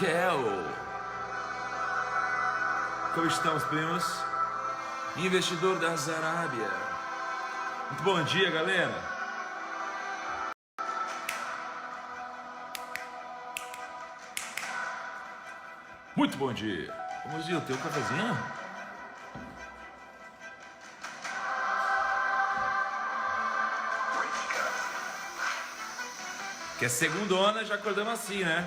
Raquel. Como estamos, primos? Investidor da Arábia. Muito bom dia, galera. Muito bom dia. Vamos ver, tem um cafezinho? Que é segundona, já acordamos assim, né?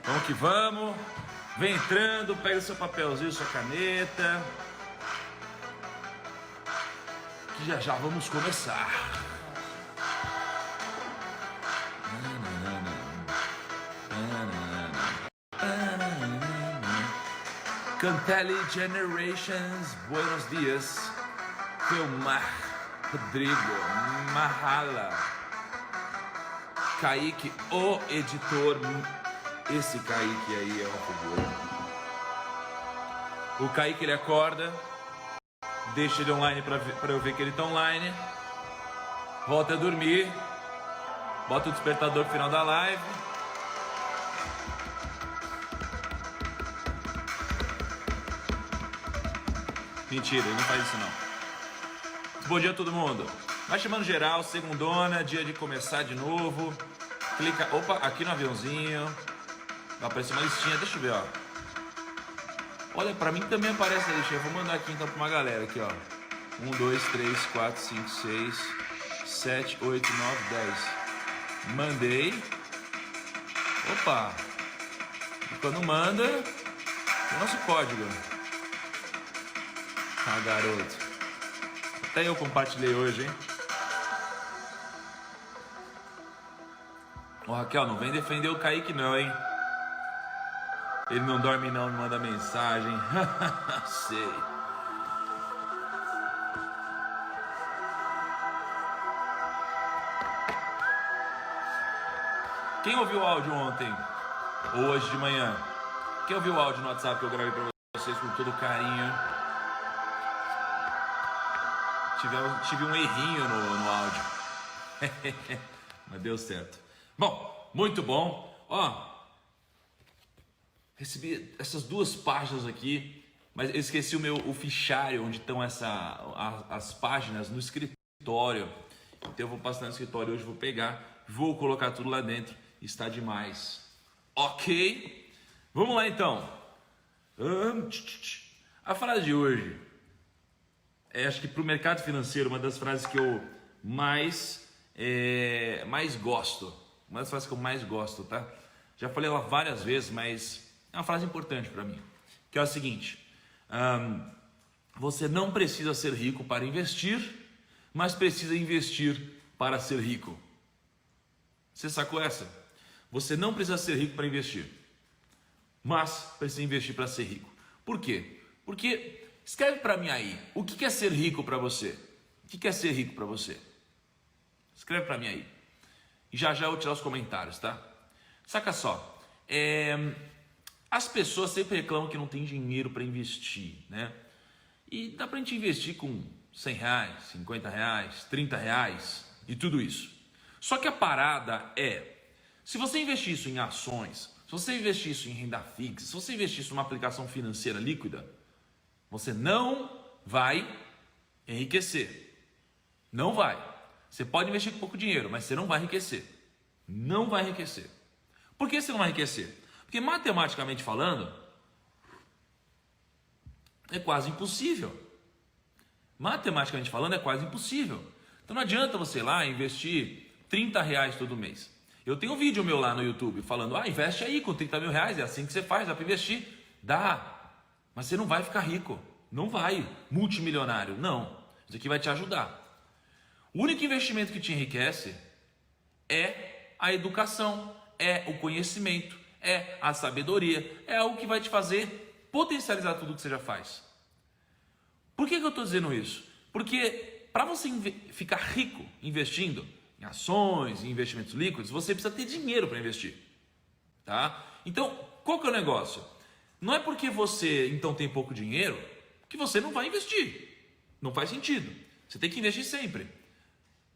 Vamos que vamos. Vem entrando, pega seu papelzinho, sua caneta. Que já vamos começar. Cantelli Generations, buenos dias. Filmar, Rodrigo, Mahala, Kaique, o editor. Esse Kaique aí é uma figura. O Kaique, ele acorda, deixa ele online para eu ver que ele tá online, volta a dormir, bota o despertador no final da live. Mentira, ele não faz isso não. Bom dia a todo mundo. Vai chamando geral, segundona, dia de começar de novo. Clica, opa, aqui no aviãozinho. Vai aparecer uma listinha, deixa eu ver, ó. Olha, pra mim também aparece a listinha. Eu vou mandar aqui então pra uma galera aqui, ó. 1, 2, 3, 4, 5, 6, 7, 8, 9, 10. Mandei. Opa. E quando manda, é o nosso código. Ah, garoto. Até eu compartilhei hoje, hein? Ô, Raquel, não vem defender o Kaique não, hein? Ele não dorme não, me manda mensagem. Sei. Quem ouviu o áudio ontem? Ou hoje de manhã? Quem ouviu o áudio no WhatsApp que eu gravei pra vocês com todo carinho? Tive um errinho no áudio. Mas deu certo. Bom, muito bom. Ó. Recebi essas duas páginas aqui, mas eu esqueci o fichário onde estão as páginas no escritório. Então eu vou passar no escritório hoje, vou pegar, vou colocar tudo lá dentro. Está demais. Ok? Vamos lá então. A frase de hoje acho que para o mercado financeiro, uma das frases que eu mais gosto. Uma das frases que eu mais gosto, tá? Já falei ela várias vezes, mas é uma frase importante para mim, que é o seguinte: você não precisa ser rico para investir, mas precisa investir para ser rico. Você sacou essa? Você não precisa ser rico para investir, mas precisa investir para ser rico. Por quê? Porque, escreve para mim aí, o que é ser rico para você? O que é ser rico para você? Escreve para mim aí. E já eu vou tirar os comentários, tá? Saca só. As pessoas sempre reclamam que não tem dinheiro para investir, né? E dá para a gente investir com 100 reais, 50 reais, 30 reais e tudo isso. Só que a parada se você investir isso em ações, se você investir isso em renda fixa, se você investir isso numa aplicação financeira líquida, você não vai enriquecer. Não vai. Você pode investir com pouco dinheiro, mas você não vai enriquecer. Não vai enriquecer. Por que você não vai enriquecer? Porque matematicamente falando, é quase impossível. Matematicamente falando, é quase impossível. Então não adianta você ir lá investir 30 reais todo mês. Eu tenho um vídeo meu lá no YouTube falando, investe aí com 30 mil reais, é assim que você faz, dá para investir. Dá, mas você não vai ficar rico. Não vai, multimilionário, não. Isso aqui vai te ajudar. O único investimento que te enriquece é a educação, é o conhecimento, é a sabedoria, é algo que vai te fazer potencializar tudo que você já faz. Por que eu estou dizendo isso? Porque para você ficar rico investindo em ações, em investimentos líquidos, você precisa ter dinheiro para investir. Tá? Então, qual que é o negócio? Não é porque você então tem pouco dinheiro que você não vai investir. Não faz sentido. Você tem que investir sempre.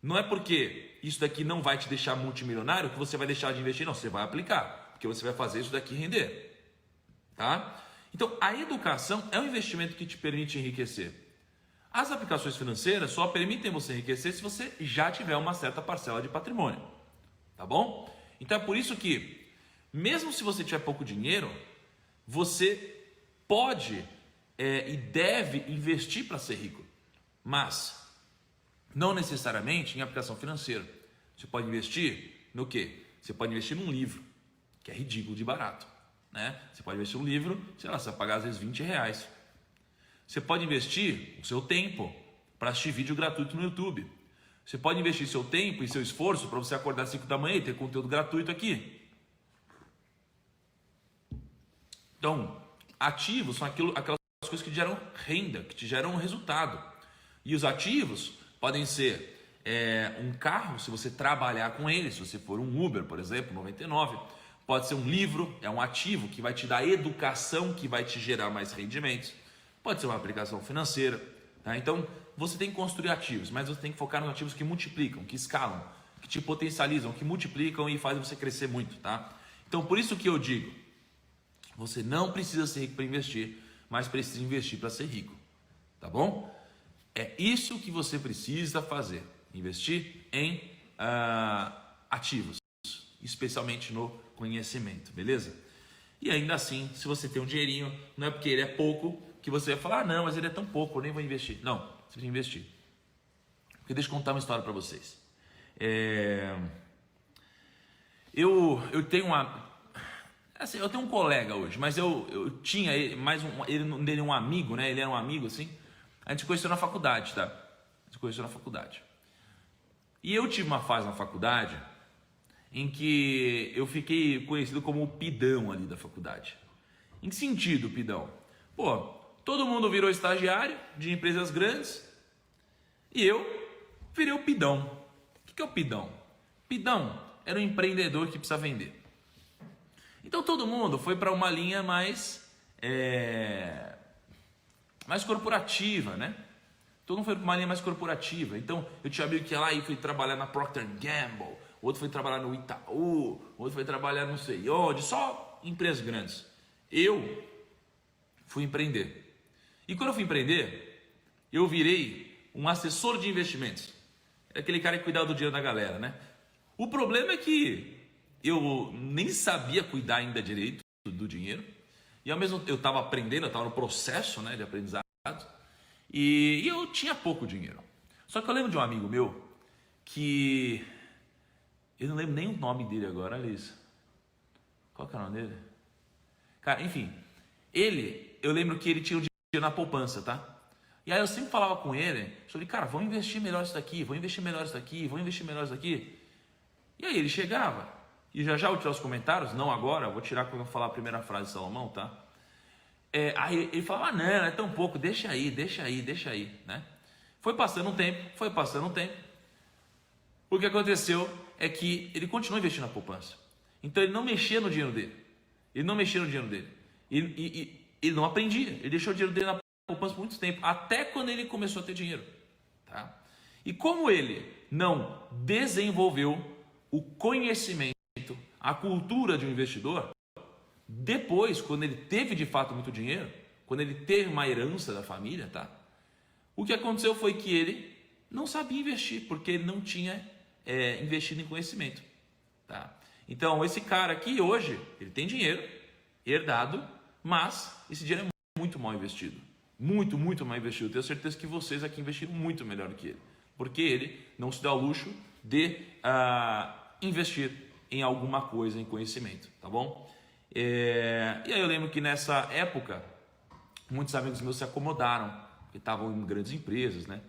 Não é porque isso daqui não vai te deixar multimilionário, que você vai deixar de investir. Não, você vai aplicar, porque você vai fazer isso daqui render. Tá? Então, a educação é um investimento que te permite enriquecer. As aplicações financeiras só permitem você enriquecer se você já tiver uma certa parcela de patrimônio. Tá bom? Então, é por isso que, mesmo se você tiver pouco dinheiro, você pode e deve investir para ser rico. Mas não necessariamente em aplicação financeira. Você pode investir no quê? Você pode investir num livro, que é ridículo de barato. Né? Você pode investir num livro, sei lá, você vai pagar às vezes R$20. Você pode investir o seu tempo para assistir vídeo gratuito no YouTube. Você pode investir seu tempo e seu esforço para você acordar às 5 da manhã e ter conteúdo gratuito aqui. Então, ativos são aquelas coisas que te geram renda, que te geram resultado. E os ativos podem ser um carro, se você trabalhar com ele, se você for um Uber, por exemplo, 99. Pode ser um livro, é um ativo que vai te dar educação, que vai te gerar mais rendimentos. Pode ser uma aplicação financeira. Tá? Então, você tem que construir ativos, mas você tem que focar nos ativos que multiplicam, que escalam, que te potencializam, que multiplicam e fazem você crescer muito. Tá? Então, por isso que eu digo, você não precisa ser rico para investir, mas precisa investir para ser rico. Tá bom? É isso que você precisa fazer, investir em ativos, especialmente no conhecimento, beleza? E ainda assim, se você tem um dinheirinho, não é porque ele é pouco que você vai falar, ah, não, mas ele é tão pouco, eu nem vou investir. Não, você precisa investir. Porque deixa eu contar uma história para vocês. Eu tenho assim, eu tenho um colega hoje, mas eu tinha ele um amigo, né? Ele era um amigo assim. A gente se conheceu na faculdade, tá? A gente se conheceu na faculdade. E eu tive uma fase na faculdade em que eu fiquei conhecido como o pidão ali da faculdade. Em que sentido, pidão? Pô, todo mundo virou estagiário de empresas grandes e eu virei o pidão. O que é o pidão? Pidão era um empreendedor que precisa vender. Então todo mundo foi para uma linha mais corporativa, né? Todo mundo foi para uma linha mais corporativa. Então eu tinha amigo que ia lá e foi trabalhar na Procter & Gamble, outro foi trabalhar no Itaú, outro foi trabalhar não sei onde, só empresas grandes. Eu fui empreender. E quando eu fui empreender, eu virei um assessor de investimentos. É aquele cara que cuidava do dinheiro da galera, né? O problema é que eu nem sabia cuidar ainda direito do dinheiro. E ao mesmo tempo eu estava aprendendo, eu estava no processo, né, de aprendizado. E eu tinha pouco dinheiro. Só que eu lembro de um amigo meu que... eu não lembro nem o nome dele agora, olha isso. Qual que é o nome dele? Cara, enfim. Eu lembro que ele tinha o dinheiro na poupança, tá? E aí eu sempre falava com ele, eu falei, cara, vamos investir melhor isso daqui, vamos investir melhor isso daqui, vamos investir melhor isso daqui. E aí ele chegava, e já eu vou tirar os comentários, não agora, eu vou tirar quando eu falar a primeira frase de Salomão, tá? Aí ele falava, não, é tão pouco, deixa aí, né? Foi passando um tempo. O que aconteceu é que ele continuou investindo na poupança. Então ele não mexia no dinheiro dele. Ele não aprendia. Ele deixou o dinheiro dele na poupança por muito tempo, até quando ele começou a ter dinheiro. Tá? E como ele não desenvolveu o conhecimento, a cultura de um investidor, depois, quando ele teve de fato muito dinheiro, quando ele teve uma herança da família, tá? O que aconteceu foi que ele não sabia investir, porque ele não tinha investido em conhecimento. Tá? Então, esse cara aqui hoje, ele tem dinheiro herdado, mas esse dinheiro é muito mal investido. Muito, muito mal investido. Eu tenho certeza que vocês aqui investiram muito melhor do que ele, porque ele não se dá ao luxo de investir em alguma coisa, em conhecimento, tá bom? E aí eu lembro que nessa época, muitos amigos meus se acomodaram, porque estavam em grandes empresas, né?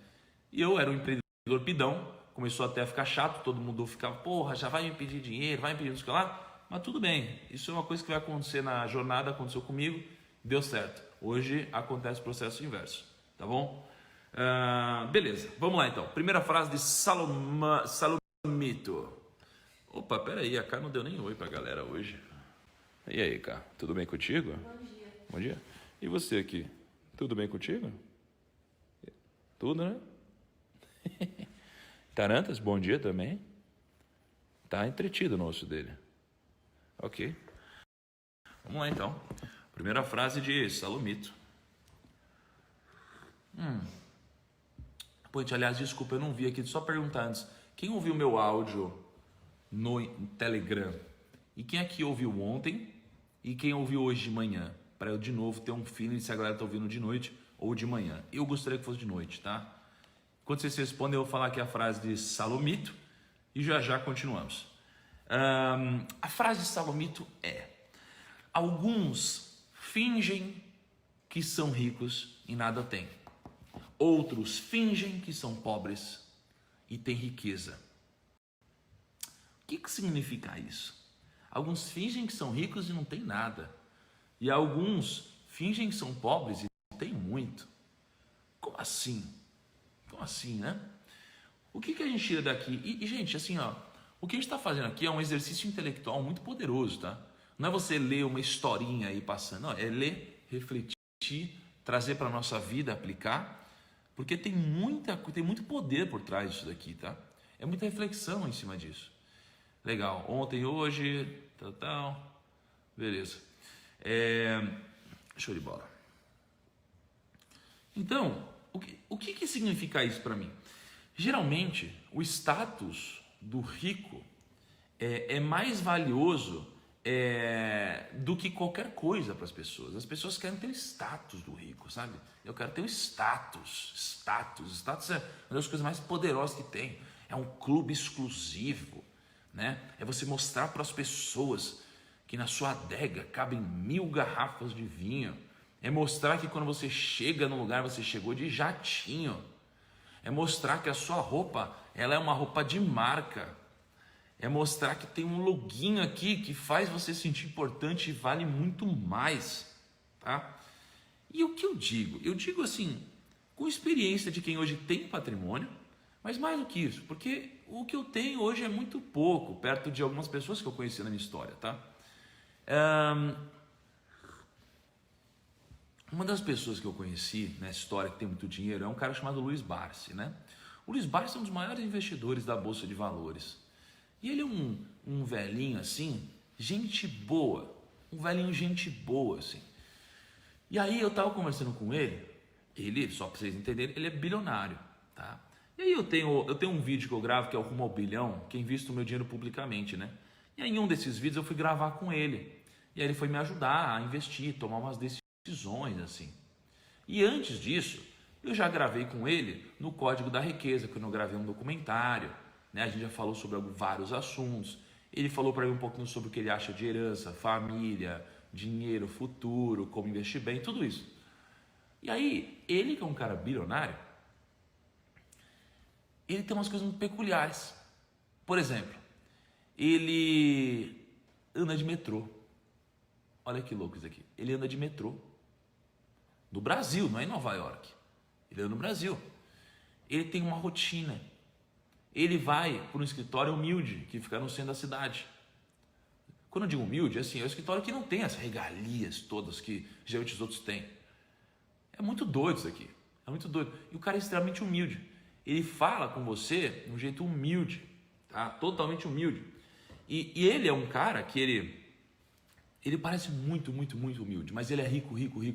E eu era um empreendedor pidão, começou até a ficar chato, todo mundo ficava, porra, já vai me pedir dinheiro, vai me pedir isso lá, mas tudo bem, isso é uma coisa que vai acontecer na jornada, aconteceu comigo, deu certo. Hoje acontece o processo inverso, tá bom? Beleza, vamos lá então. Primeira frase de Salomito. Opa, peraí, a Cá não deu nem oi pra galera hoje. E aí, Cá, tudo bem contigo? Bom dia. Bom dia. E você aqui, tudo bem contigo? Tudo, né? Tarantas, bom dia também. Tá entretido no osso dele. Ok. Vamos lá então. Primeira frase de Salomito. Pô, aliás, desculpa, eu não vi aqui. Só perguntar antes. Quem ouviu meu áudio no Telegram? E quem aqui ouviu ontem? E quem ouviu hoje de manhã? Para eu de novo ter um feeling se a galera tá ouvindo de noite ou de manhã. Eu gostaria que fosse de noite, tá? Quando vocês respondem, eu vou falar aqui a frase de Salomito e já continuamos. A frase de Salomito é: alguns fingem que são ricos e nada têm. Outros fingem que são pobres e têm riqueza. O que significa isso? Alguns fingem que são ricos e não têm nada. E alguns fingem que são pobres e não têm muito. Como assim? Como assim, né? O que a gente tira daqui? E gente, assim, ó, o que a gente está fazendo aqui é um exercício intelectual muito poderoso, tá? Não é você ler uma historinha aí passando, não, é ler, refletir, trazer para a nossa vida, aplicar, porque tem muito poder por trás disso daqui, tá? É muita reflexão em cima disso. Legal, ontem, hoje, tal, beleza. Show de bola. Então, o que significa isso para mim? Geralmente, o status do rico é mais valioso do que qualquer coisa para as pessoas. As pessoas querem ter o status do rico, sabe? Eu quero ter o status. Status é uma das coisas mais poderosas que tem. É um clube exclusivo, né? É você mostrar para as pessoas que na sua adega cabem 1000 garrafas de vinho. É mostrar que quando você chega no lugar, você chegou de jatinho. É mostrar que a sua roupa, ela é uma roupa de marca. É mostrar que tem um loginho aqui que faz você se sentir importante e vale muito mais, tá? E o que eu digo? Eu digo assim, com experiência de quem hoje tem patrimônio, mas mais do que isso, porque o que eu tenho hoje é muito pouco, perto de algumas pessoas que eu conheci na minha história, tá? Uma das pessoas que eu conheci nessa história que tem muito dinheiro é um cara chamado Luiz Barsi, né? O Luiz Barsi é um dos maiores investidores da Bolsa de Valores. E ele é um velhinho assim, gente boa, um velhinho gente boa assim. E aí eu tava conversando com ele, só para vocês entenderem, ele é bilionário, tá? E aí eu tenho um vídeo que eu gravo que é o Rumo ao Bilhão, que invisto o meu dinheiro publicamente, né? E aí em um desses vídeos eu fui gravar com ele. E aí ele foi me ajudar a investir, tomar umas decisões assim. E antes disso, eu já gravei com ele no Código da Riqueza, quando eu gravei um documentário, né? A gente já falou sobre vários assuntos. Ele falou para mim um pouquinho sobre o que ele acha de herança, família, dinheiro, futuro, como investir bem, tudo isso. E aí, ele que é um cara bilionário, ele tem umas coisas muito peculiares. Por exemplo, ele anda de metrô. Olha que louco isso aqui. Ele anda de metrô. No Brasil, não é em Nova York. Ele anda no Brasil. Ele tem uma rotina. Ele vai para um escritório humilde, que fica no centro da cidade. Quando eu digo humilde, assim, é um escritório que não tem as regalias todas que geralmente os outros têm. É muito doido isso aqui. É muito doido. E o cara é extremamente humilde. Ele fala com você de um jeito humilde, tá? Totalmente humilde. E ele é um cara que ele parece muito humilde, mas ele é rico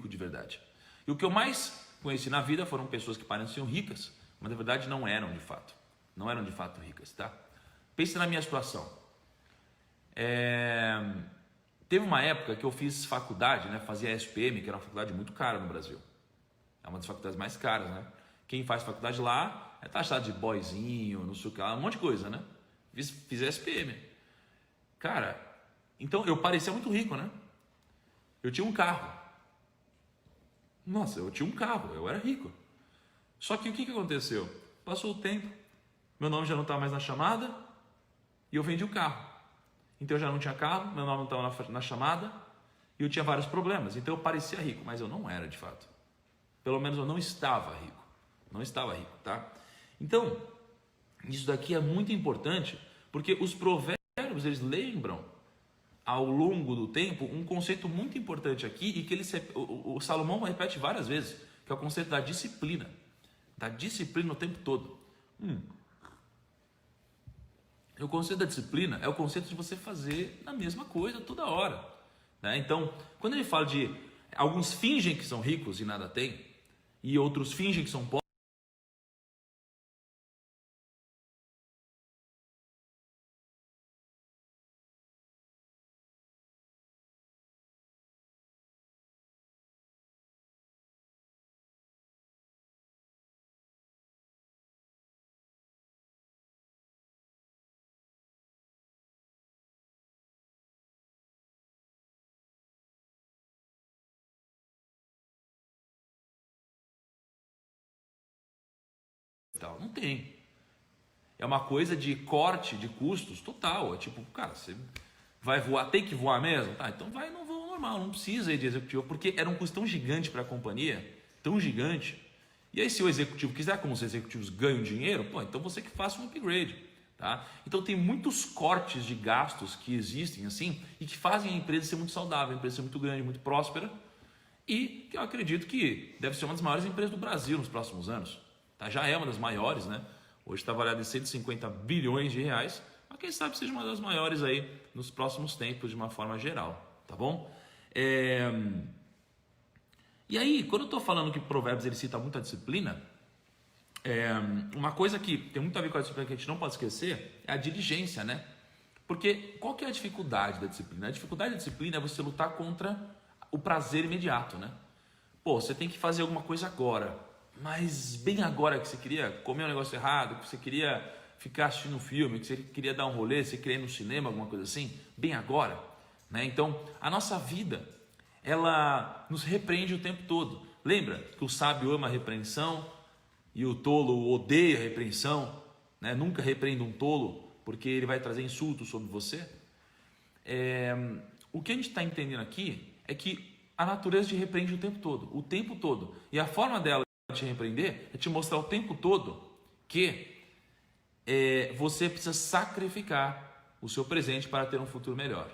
de verdade. E o que eu mais conheci na vida foram pessoas que pareciam ricas, mas na verdade não eram de fato. Não eram de fato ricas, tá? Pense na minha situação. Teve uma época que eu fiz faculdade, né? Fazia SPM, que era uma faculdade muito cara no Brasil. É uma das faculdades mais caras, né? Quem faz faculdade lá é taxado de boyzinho, não sei o que lá, um monte de coisa, né? Fiz SPM. Cara, então eu parecia muito rico, né? Eu tinha um carro. Nossa, eu tinha um carro, eu era rico. Só que o que aconteceu? Passou o tempo, meu nome já não estava mais na chamada e eu vendi o carro. Então eu já não tinha carro, meu nome não estava na chamada e eu tinha vários problemas. Então eu parecia rico, mas eu não era de fato. Pelo menos eu não estava rico. Não estava rico, tá? Então, isso daqui é muito importante porque os provérbios, eles lembram ao longo do tempo um conceito muito importante aqui e que o Salomão repete várias vezes, que é o conceito da disciplina. Da disciplina o tempo todo. E o conceito da disciplina é o conceito de você fazer a mesma coisa toda hora, né? Então, quando ele fala de alguns fingem que são ricos e nada têm, e outros fingem que são pobres, não tem. É uma coisa de corte de custos total. É tipo, cara, você vai voar, tem que voar mesmo? Tá, então vai no voo normal, não precisa ir de executivo, porque era um custo tão gigante para a companhia, tão gigante. E aí se o executivo quiser, como os executivos ganham dinheiro, pô, então você que faça um upgrade, tá? Então tem muitos cortes de gastos que existem assim e que fazem a empresa ser muito saudável, a empresa ser muito grande, muito próspera e que eu acredito que deve ser uma das maiores empresas do Brasil nos próximos anos, tá? Já é uma das maiores, né? Hoje está avaliada em 150 bilhões de reais, mas quem sabe seja uma das maiores aí nos próximos tempos de uma forma geral, tá bom? E aí, quando eu estou falando que Provérbios ele cita muita disciplina, uma coisa que tem muito a ver com a disciplina que a gente não pode esquecer é a diligência, né? Porque qual que é a dificuldade da disciplina? A dificuldade da disciplina é você lutar contra o prazer imediato, né? Pô, você tem que fazer alguma coisa agora, mas bem agora que você queria comer um negócio errado, que você queria ficar assistindo um filme, que você queria dar um rolê, você queria ir no cinema, alguma coisa assim, bem agora, né? Então, a nossa vida, ela nos repreende o tempo todo. Lembra que o sábio ama a repreensão e o tolo odeia a repreensão, né? Nunca repreenda um tolo, porque ele vai trazer insultos sobre você. O que a gente está entendendo aqui é que a natureza te repreende o tempo todo. E a forma dela te repreender é te mostrar o tempo todo que você precisa sacrificar o seu presente para ter um futuro melhor.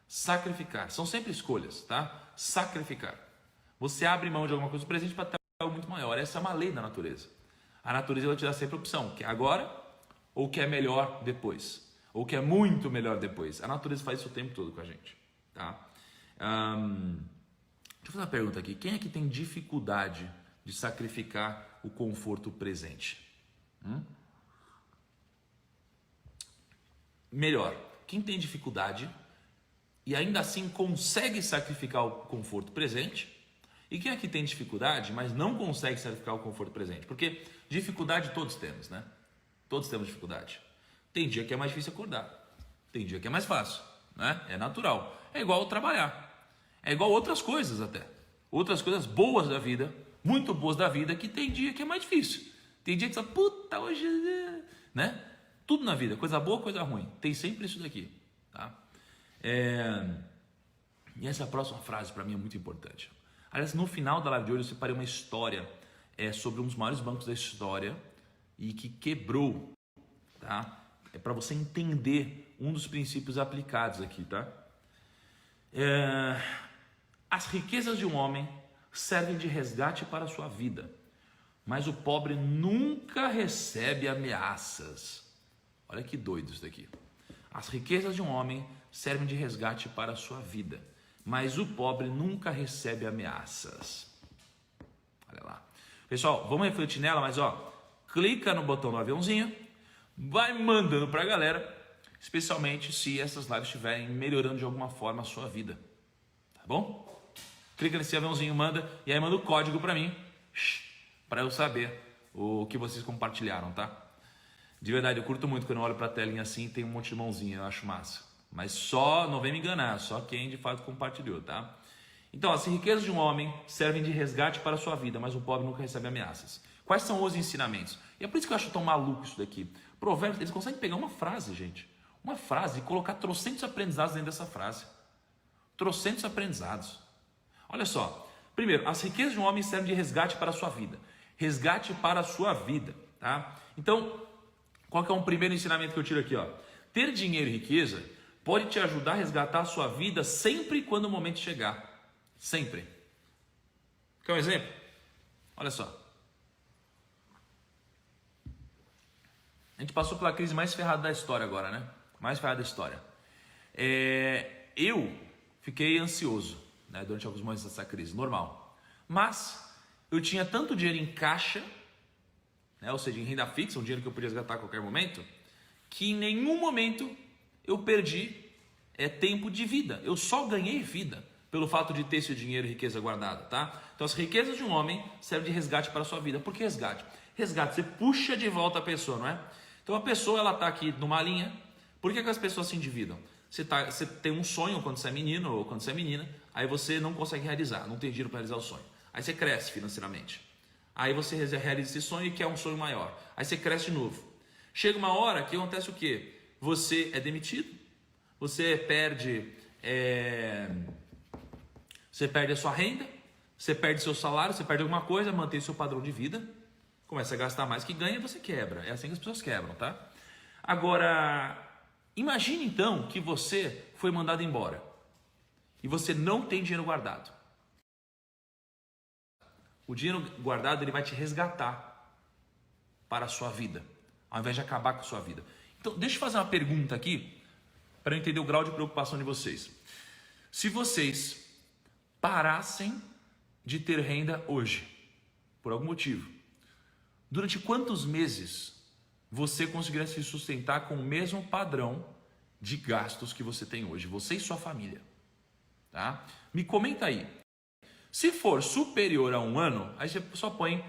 Sacrificar, são sempre escolhas, tá? Sacrificar. Você abre mão de alguma coisa do presente para ter algo muito maior. Essa é uma lei da natureza. A natureza vai te dar sempre a opção, que é agora ou que é melhor depois, ou que é muito melhor depois. A natureza faz isso o tempo todo com a gente, tá? Deixa eu fazer uma pergunta aqui. Quem é que tem dificuldade de sacrificar o conforto presente? Melhor, quem tem dificuldade e ainda assim consegue sacrificar o conforto presente, e quem aqui tem dificuldade, mas não consegue sacrificar o conforto presente? Porque dificuldade todos temos, né? Todos temos dificuldade. Tem dia que é mais difícil acordar, tem dia que é mais fácil, né? É natural. É igual trabalhar, é igual outras coisas até. Outras coisas boas da vida, muito boas da vida, que tem dia que é mais difícil. Tem dia que você fala, puta, hoje, né? Tudo na vida, coisa boa, coisa ruim. Tem sempre isso daqui, tá? E essa próxima frase para mim é muito importante. Aliás, no final da live de hoje eu separei uma história sobre um dos maiores bancos da história e que quebrou, tá? É para você entender um dos princípios aplicados aqui, tá? As riquezas de um homem servem de resgate para a sua vida, mas o pobre nunca recebe ameaças. Olha que doido isso daqui. As riquezas de um homem servem de resgate para a sua vida, mas o pobre nunca recebe ameaças. Olha lá. Pessoal, vamos refletir nela, mas clica no botão do aviãozinho, vai mandando para a galera, especialmente se essas lives estiverem melhorando de alguma forma a sua vida. Tá bom? Clica nesse aviãozinho, manda, e aí manda o código para mim, para eu saber o que vocês compartilharam, tá? De verdade, eu curto muito quando eu olho para a telinha assim e tem um monte de mãozinha, eu acho massa. Mas só, não vem me enganar, só quem de fato compartilhou, tá? Então, as riquezas de um homem servem de resgate para a sua vida, mas o pobre nunca recebe ameaças. Quais são os ensinamentos? E é por isso que eu acho tão maluco isso daqui. Provérbios, eles conseguem pegar uma frase, gente. Uma frase e colocar trocentos aprendizados dentro dessa frase. Trocentos aprendizados. Olha só. Primeiro, as riquezas de um homem servem de resgate para a sua vida. Resgate para a sua vida, tá? Então, qual que é um primeiro ensinamento que eu tiro aqui, Ter dinheiro e riqueza pode te ajudar a resgatar a sua vida sempre quando o momento chegar. Sempre. Quer um exemplo? Olha só. A gente passou pela crise mais ferrada da história agora, né? mais falhada da história. Eu fiquei ansioso, né, durante alguns momentos dessa crise, normal. Mas eu tinha tanto dinheiro em caixa, né, ou seja, em renda fixa, um dinheiro que eu podia resgatar a qualquer momento, que em nenhum momento eu perdi tempo de vida. Eu só ganhei vida pelo fato de ter esse dinheiro e riqueza guardada, tá? Então as riquezas de um homem servem de resgate para a sua vida. Por que resgate? Resgate, você puxa de volta a pessoa, não é? Então a pessoa, ela tá aqui numa linha. Por que as pessoas se endividam? Você tem um sonho quando você é menino ou quando você é menina, aí você não consegue realizar, não tem dinheiro para realizar o sonho. Aí você cresce financeiramente. Aí você realiza esse sonho e quer um sonho maior. Aí você cresce de novo. Chega uma hora que acontece o quê? Você é demitido. Você perde a sua renda, você perde seu salário, você perde alguma coisa, mantém seu padrão de vida, começa a gastar mais que ganha e você quebra. É assim que as pessoas quebram, tá? Agora, imagine então que você foi mandado embora e você não tem dinheiro guardado. O dinheiro guardado, ele vai te resgatar para a sua vida, ao invés de acabar com a sua vida. Então, deixa eu fazer uma pergunta aqui, para eu entender o grau de preocupação de vocês. Se vocês parassem de ter renda hoje, por algum motivo, durante quantos meses você conseguiria se sustentar com o mesmo padrão de gastos que você tem hoje, você e sua família? Tá? Me comenta aí. Se for superior a um ano, aí você só põe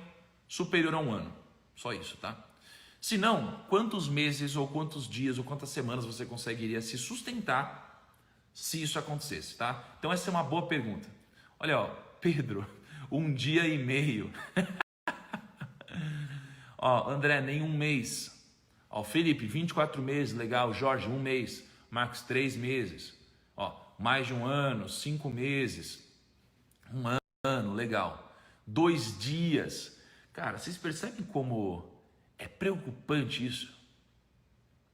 superior a um ano. Só isso, tá? Se não, quantos meses ou quantos dias ou quantas semanas você conseguiria se sustentar se isso acontecesse, tá? Então essa é uma boa pergunta. Olha, ó, Pedro, 1 dia e meio. Ó, André, nem 1 mês. Ó, Felipe, 24 meses, legal. Jorge, 1 mês. Marcos, 3 meses. Ó, mais de 1 ano, 5 meses. 1 ano, legal. 2 dias. Cara, vocês percebem como é preocupante isso?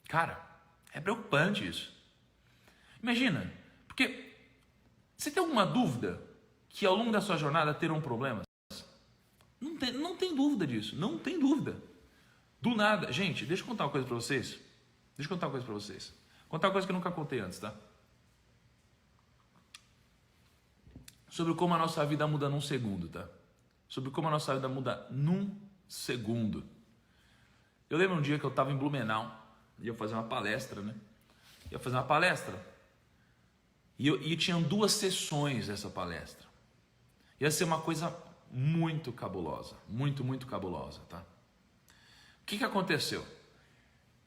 Cara, é preocupante isso. Imagina, porque você tem alguma dúvida que ao longo da sua jornada terão problemas? Não tem dúvida disso, não tem dúvida. Do nada, gente, deixa eu contar uma coisa para vocês. Contar uma coisa que eu nunca contei antes, tá? Sobre como a nossa vida muda num segundo, tá? Sobre como a nossa vida muda num segundo. Eu lembro um dia que eu estava em Blumenau, ia fazer uma palestra, né? E tinham 2 sessões dessa palestra. Ia ser uma coisa muito cabulosa, muito cabulosa, tá? O que aconteceu?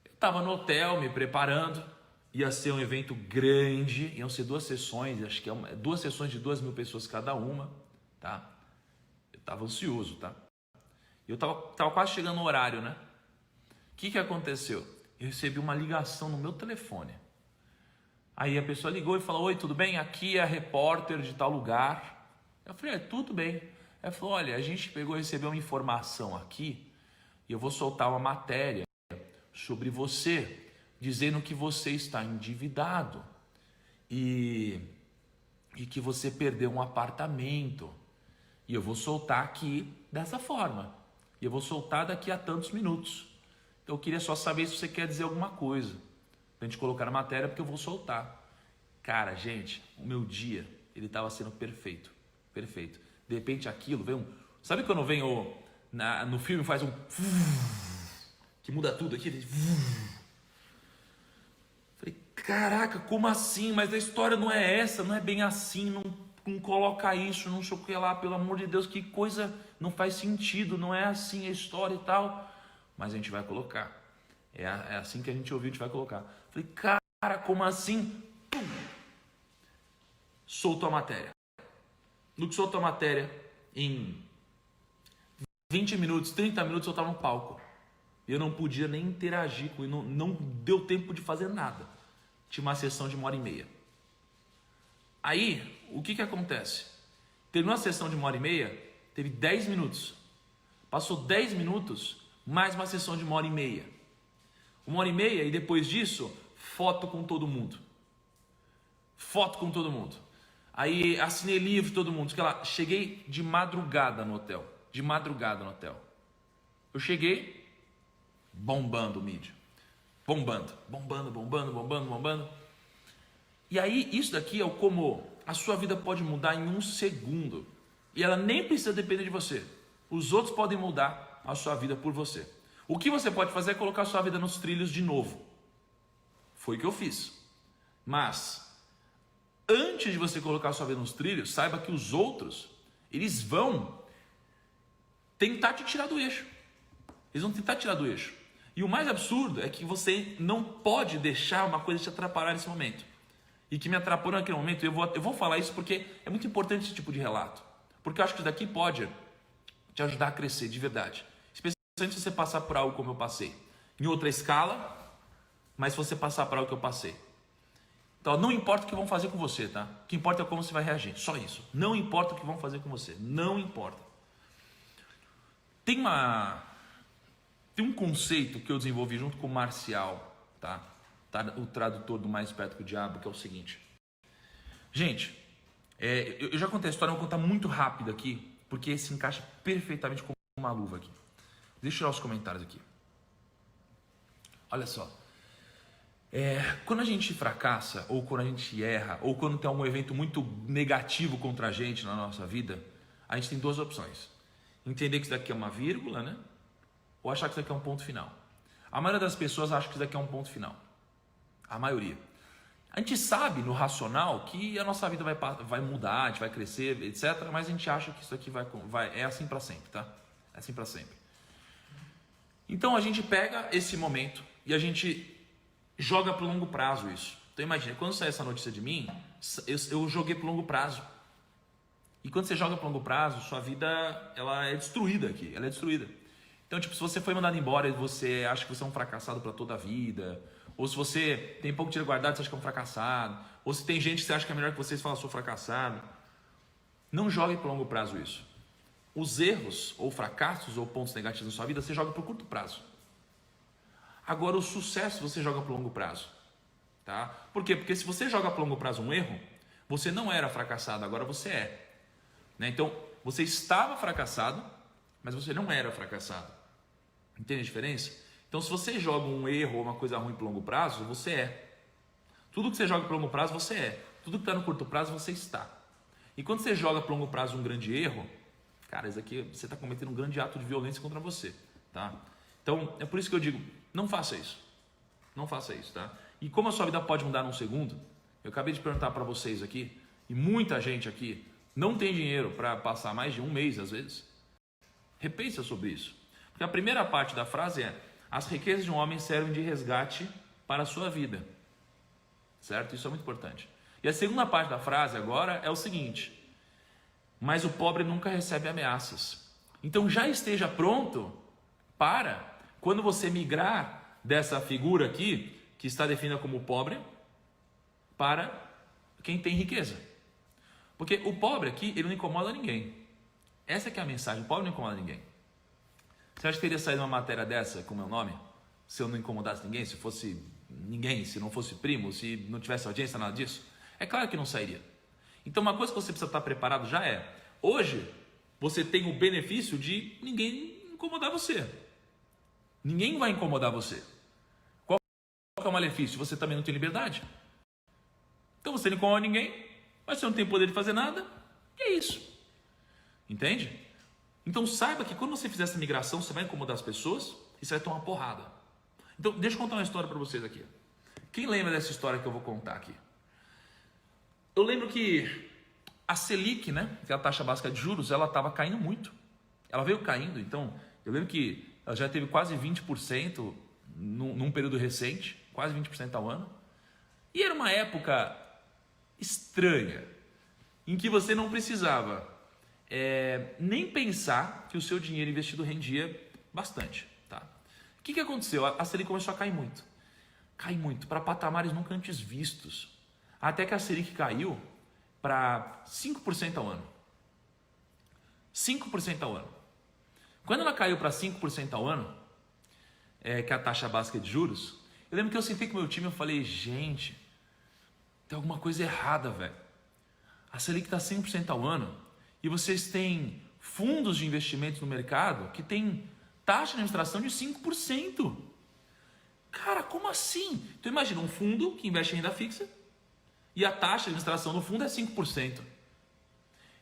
Eu estava no hotel me preparando, ia ser um evento grande, iam ser 2 sessões, acho que 2 sessões de 2.000 pessoas cada uma, tá? Eu estava ansioso, tá? Eu tava quase chegando no horário, né? O que aconteceu? Eu recebi uma ligação no meu telefone. Aí a pessoa ligou e falou: oi, tudo bem? Aqui é a repórter de tal lugar. Eu falei: tudo bem. Ela falou: olha, a gente recebeu uma informação aqui e eu vou soltar uma matéria sobre você, dizendo que você está endividado e que você perdeu um apartamento. E eu vou soltar aqui dessa forma. E eu vou soltar daqui a tantos minutos. Então eu queria só saber se você quer dizer alguma coisa pra gente colocar na matéria, porque eu vou soltar. Cara, gente, o meu dia, ele estava sendo perfeito. De repente aquilo veio sabe quando vem no filme faz um que muda tudo aqui? Falei, caraca, como assim? Mas a história não é essa, não é bem assim, não coloca isso, não sei o que lá, pelo amor de Deus, que coisa, não faz sentido, não é assim a história e tal. Mas a gente vai colocar. É assim que a gente ouviu, a gente vai colocar. Falei, cara, como assim? Pum. Soltou a matéria. No que soltou a matéria, em 20 minutos, 30 minutos eu estava no palco. Eu não podia nem interagir com ele, não deu tempo de fazer nada. Tinha uma sessão de 1h30. Aí, o que acontece? Terminou a sessão de 1h30, teve 10 minutos. Passou 10 minutos, mais uma sessão de 1h30. 1h30 e depois disso, foto com todo mundo. Aí assinei livro, todo mundo. Cheguei de madrugada no hotel. Eu cheguei bombando o mídia. bombando, bombando, bombando, bombando, bombando. E aí, isso daqui é como a sua vida pode mudar em um segundo. E ela nem precisa depender de você. Os outros podem mudar a sua vida por você. O que você pode fazer é colocar a sua vida nos trilhos de novo. Foi o que eu fiz. Mas, antes de você colocar a sua vida nos trilhos, saiba que os outros, eles vão tentar te tirar do eixo. Eles vão tentar tirar do eixo. E o mais absurdo é que você não pode deixar uma coisa te atrapalhar nesse momento. E que me atrapalhou naquele momento, eu vou falar isso porque é muito importante esse tipo de relato. Porque eu acho que isso daqui pode te ajudar a crescer de verdade. Especialmente se você passar por algo como eu passei. Em outra escala, mas se você passar por algo que eu passei. Então, não importa o que vão fazer com você, tá? O que importa é como você vai reagir. Só isso. Não importa o que vão fazer com você. Não importa. Tem um conceito que eu desenvolvi junto com o Marcial, tá? O tradutor do Mais Perto que o Diabo, que é o seguinte. Gente, eu já contei a história, eu vou contar muito rápido aqui, porque se encaixa perfeitamente como uma luva aqui. Deixa eu tirar os comentários aqui. Olha só. Quando a gente fracassa, ou quando a gente erra, ou quando tem algum evento muito negativo contra a gente na nossa vida, a gente tem duas opções. Entender que isso daqui é uma vírgula, né? Ou achar que isso daqui é um ponto final. A maioria das pessoas acha que isso daqui é um ponto final. A maioria. A gente sabe no racional que a nossa vida vai mudar, a gente vai crescer, etc. Mas a gente acha que isso aqui é assim para sempre, tá? É assim para sempre. Então a gente pega esse momento e a gente joga para o longo prazo isso. Então imagina, quando saiu essa notícia de mim, eu joguei para o longo prazo. E quando você joga para o longo prazo, sua vida ela é destruída aqui, ela é destruída. Então, tipo, se você foi mandado embora e você acha que você é um fracassado para toda a vida, ou se você tem pouco dinheiro guardado, você acha que é um fracassado, ou se tem gente que você acha que é melhor que você e fala, sou fracassado, não jogue para o longo prazo isso. Os erros, ou fracassos, ou pontos negativos na sua vida, você joga para o curto prazo. Agora, o sucesso você joga para o longo prazo. Tá? Por quê? Porque se você joga para o longo prazo um erro, você não era fracassado, agora você é. Né? Então, você estava fracassado, mas você não era fracassado. Entende a diferença? Então, se você joga um erro ou uma coisa ruim para o longo prazo, você é. Tudo que você joga para o longo prazo, você é. Tudo que está no curto prazo, você está. E quando você joga para o longo prazo um grande erro, cara, isso aqui você está cometendo um grande ato de violência contra você. Tá? Então, é por isso que eu digo, não faça isso. Não faça isso, tá? E como a sua vida pode mudar num segundo, eu acabei de perguntar para vocês aqui, e muita gente aqui não tem dinheiro para passar mais de um mês, às vezes. Repensa sobre isso. Porque a primeira parte da frase é: as riquezas de um homem servem de resgate para a sua vida. Certo? Isso é muito importante. E a segunda parte da frase agora é o seguinte: mas o pobre nunca recebe ameaças. Então já esteja pronto para, quando você migrar dessa figura aqui, que está definida como pobre, para quem tem riqueza. Porque o pobre aqui, ele não incomoda ninguém. Essa que é a mensagem: o pobre não incomoda ninguém. Você acha que teria saído uma matéria dessa com o meu nome? Se eu não incomodasse ninguém, se fosse ninguém, se não fosse primo, se não tivesse audiência, nada disso? É claro que não sairia. Então uma coisa que você precisa estar preparado já é: hoje você tem o benefício de ninguém incomodar você. Ninguém vai incomodar você. Qual é o malefício? Você também não tem liberdade. Então você não incomoda ninguém, mas você não tem poder de fazer nada, e é isso. Entende? Então saiba que quando você fizer essa migração, você vai incomodar as pessoas e você vai tomar uma porrada. Então deixa eu contar uma história para vocês aqui. Quem lembra dessa história que eu vou contar aqui? Eu lembro que a Selic, né, que é a taxa básica de juros, ela estava caindo muito. Ela veio caindo, então eu lembro que ela já teve quase 20% num período recente, quase 20% ao ano. E era uma época estranha, em que você não precisava nem pensar que o seu dinheiro investido rendia bastante. Tá? O que aconteceu? A Selic começou a cair muito, para patamares nunca antes vistos. Até que a Selic caiu para 5% ao ano. 5% ao ano. Quando ela caiu para 5% ao ano, que é a taxa básica de juros, eu lembro que eu sentei com o meu time e falei: gente, tem alguma coisa errada, velho. A Selic está 100% ao ano e vocês têm fundos de investimentos no mercado que tem taxa de administração de 5%. Cara, como assim? Então imagina um fundo que investe em renda fixa e a taxa de administração do fundo é 5%.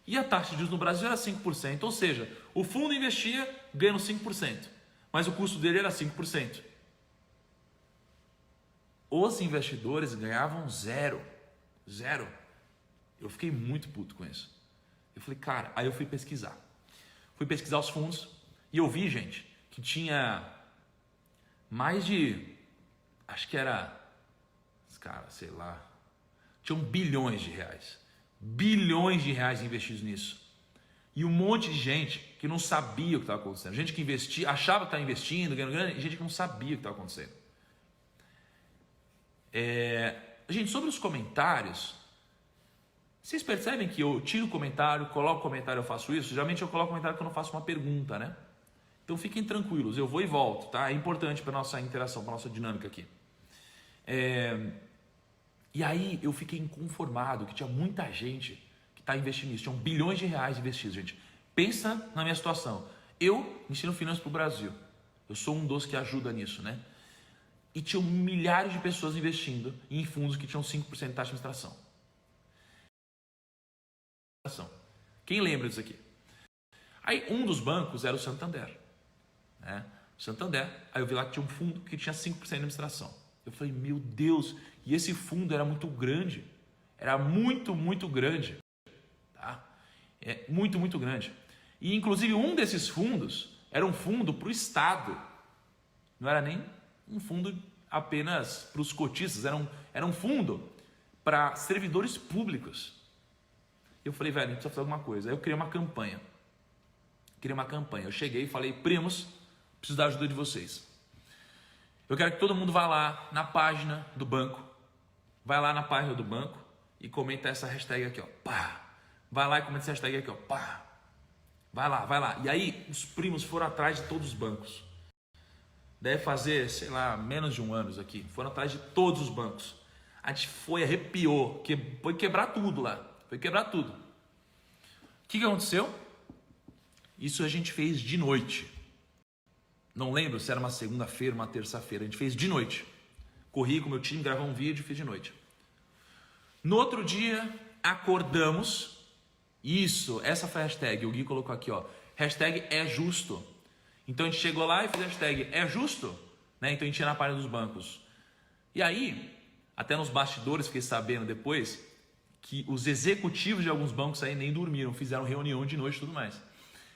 E a taxa de juros no Brasil era 5%, ou seja, o fundo investia ganhando 5%, mas o custo dele era 5%. Os investidores ganhavam zero. Eu fiquei muito puto com isso. Eu falei, cara, aí eu fui pesquisar. Fui pesquisar os fundos e eu vi, gente, que tinha mais de, acho que era, cara, sei lá, tinham bilhões de reais. Bilhões de reais investidos nisso. E um monte de gente que não sabia o que estava acontecendo. Gente que investia, achava que estava investindo, ganhando grana, e gente que não sabia o que estava acontecendo. Gente, sobre os comentários, vocês percebem que eu tiro o comentário, coloco o comentário, eu faço isso? Geralmente eu coloco o comentário quando eu faço uma pergunta, né? Então fiquem tranquilos, eu vou e volto, tá? É importante para nossa interação, para nossa dinâmica aqui. E aí eu fiquei inconformado que tinha muita gente que está investindo nisso. Tinham bilhões de reais investidos, gente. Pensa na minha situação. Eu ensino finanças para o Brasil. Eu sou um dos que ajuda nisso, né? E tinham milhares de pessoas investindo em fundos que tinham 5% de taxa de administração. Quem lembra disso aqui? Aí um dos bancos era o Santander, né? O Santander, aí eu vi lá que tinha um fundo que tinha 5% de administração. Eu falei, meu Deus, e esse fundo era muito grande. Era muito, muito grande. Tá? Muito grande. E inclusive um desses fundos era um fundo para o Estado. Não era nem um fundo apenas para os cotistas, era um fundo para servidores públicos. Eu falei, velho, a gente precisa fazer alguma coisa. Aí eu criei uma campanha. Eu cheguei e falei, primos, preciso da ajuda de vocês. Eu quero que todo mundo vá lá na página do banco. Vai lá na página do banco e comenta essa hashtag aqui, ó. Pá. Vai lá e comenta essa hashtag aqui, ó. Pá. Vai lá. E aí os primos foram atrás de todos os bancos. Deve fazer, sei lá, menos de um ano isso aqui. Foram atrás de todos os bancos. A gente arrepiou, foi quebrar tudo lá. Foi quebrar tudo. O que aconteceu? Isso a gente fez de noite. Não lembro se era uma segunda-feira, uma terça-feira. A gente fez de noite. Corri com o meu time, gravei um vídeo e fiz de noite. No outro dia, acordamos. Essa foi a hashtag. O Gui colocou aqui, ó. Hashtag é justo. Então a gente chegou lá e fez a hashtag é justo. Né? Então a gente ia na página dos bancos. E aí, até nos bastidores, fiquei sabendo depois que os executivos de alguns bancos aí nem dormiram, fizeram reunião de noite e tudo mais.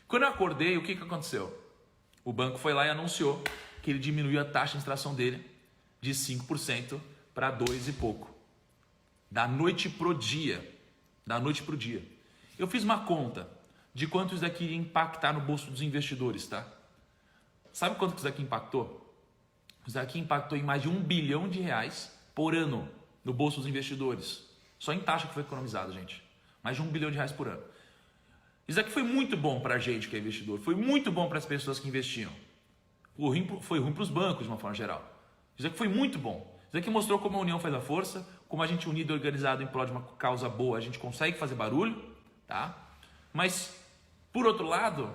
Quando eu acordei, o que aconteceu? O banco foi lá e anunciou que ele diminuiu a taxa de administração dele de 5% para 2 e pouco. Da noite pro dia. Eu fiz uma conta de quanto isso daqui ia impactar no bolso dos investidores, tá? Sabe quanto que isso daqui impactou? Isso daqui impactou em mais de 1 bilhão de reais por ano no bolso dos investidores. Só em taxa que foi economizado, gente. Mais de 1 bilhão de reais por ano. Isso aqui foi muito bom para a gente que é investidor. Foi muito bom para as pessoas que investiam. Foi ruim para os bancos de uma forma geral. Isso aqui foi muito bom. Isso aqui mostrou como a união faz a força, como a gente unido e organizado em prol de uma causa boa, a gente consegue fazer barulho, tá? Mas, por outro lado,